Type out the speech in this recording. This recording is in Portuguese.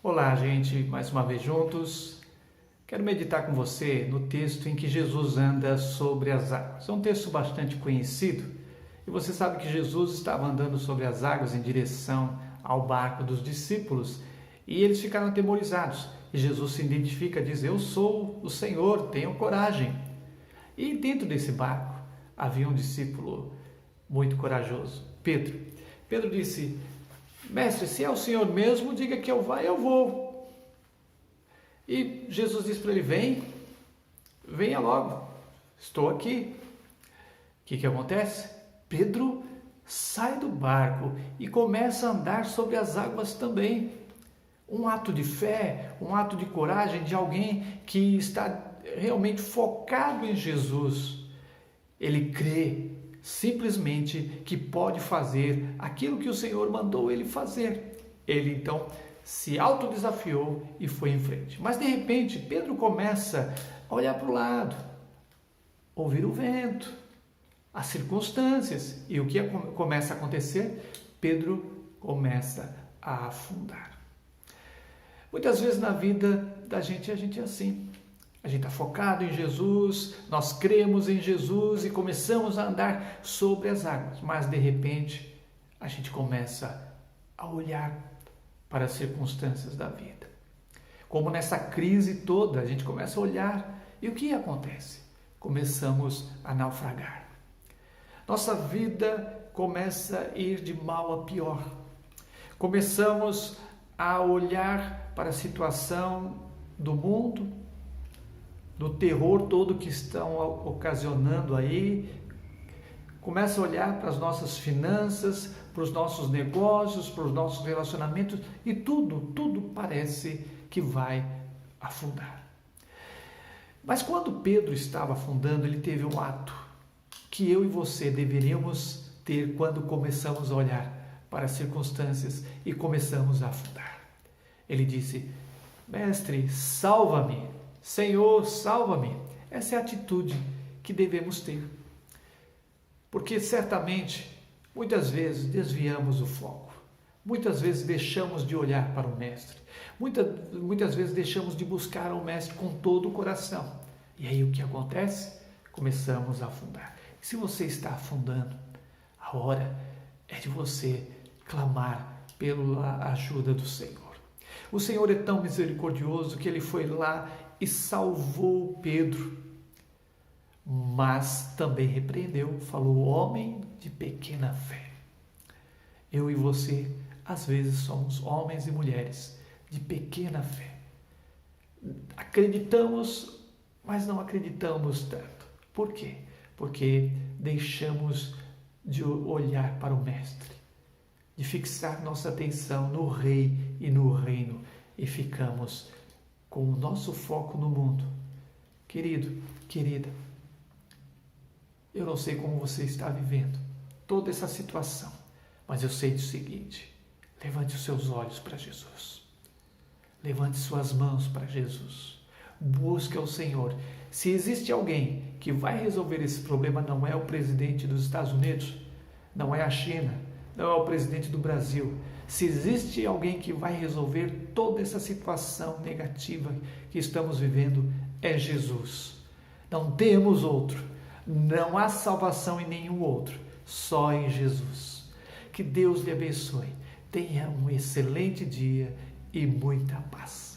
Olá, gente, mais uma vez juntos. Quero meditar com você no texto em que Jesus anda sobre as águas. É um texto bastante conhecido e você sabe que Jesus estava andando sobre as águas em direção ao barco dos discípulos e eles ficaram atemorizados. E Jesus se identifica e diz: "Eu sou o Senhor, tenham coragem." E dentro desse barco havia um discípulo muito corajoso, Pedro. Pedro disse: "Mestre, se é o Senhor mesmo, diga que eu vá, eu vou." E Jesus disse para ele: venha logo, estou aqui. O que acontece? Pedro sai do barco e começa a andar sobre as águas também. Um ato de fé, um ato de coragem de alguém que está realmente focado em Jesus. Ele crê simplesmente que pode fazer aquilo que o Senhor mandou ele fazer. Ele então se autodesafiou e foi em frente. Mas de repente Pedro começa a olhar para o lado, ouvir o vento, as circunstâncias, e o que começa a acontecer? Pedro começa a afundar. Muitas vezes na vida da gente, a gente é assim. A gente está focado em Jesus, nós cremos em Jesus e começamos a andar sobre as águas. Mas de repente, a gente começa a olhar para as circunstâncias da vida. Como nessa crise toda, a gente começa a olhar e o que acontece? Começamos a naufragar. Nossa vida começa a ir de mal a pior. Começamos a olhar para a situação do mundo, do terror todo que estão ocasionando aí, começa a olhar para as nossas finanças, para os nossos negócios, para os nossos relacionamentos e tudo parece que vai afundar. Mas quando Pedro estava afundando, ele teve um ato que eu e você deveríamos ter quando começamos a olhar para as circunstâncias e começamos a afundar. Ele disse: "Mestre, salva-me. Senhor, salva-me." Essa é a atitude que devemos ter. Porque certamente, muitas vezes desviamos o foco. Muitas vezes deixamos de olhar para o Mestre. Muitas vezes deixamos de buscar o Mestre com todo o coração. E aí o que acontece? Começamos a afundar. E se você está afundando, a hora é de você clamar pela ajuda do Senhor. O Senhor é tão misericordioso que Ele foi lá e salvou Pedro, mas também repreendeu, falou: "Homem de pequena fé." Eu e você, às vezes, somos homens e mulheres de pequena fé. Acreditamos, mas não acreditamos tanto. Por quê? Porque deixamos de olhar para o Mestre, de fixar nossa atenção no Rei e no Reino e ficamos com o nosso foco no mundo. Querido, querida, eu não sei como você está vivendo toda essa situação, mas eu sei do seguinte: levante os seus olhos para Jesus, levante suas mãos para Jesus, busque ao Senhor. Se existe alguém que vai resolver esse problema, não é o presidente dos Estados Unidos, não é a China, não é o presidente do Brasil. Se existe alguém que vai resolver toda essa situação negativa que estamos vivendo, é Jesus. Não temos outro. Não há salvação em nenhum outro, só em Jesus. Que Deus lhe abençoe. Tenha um excelente dia e muita paz.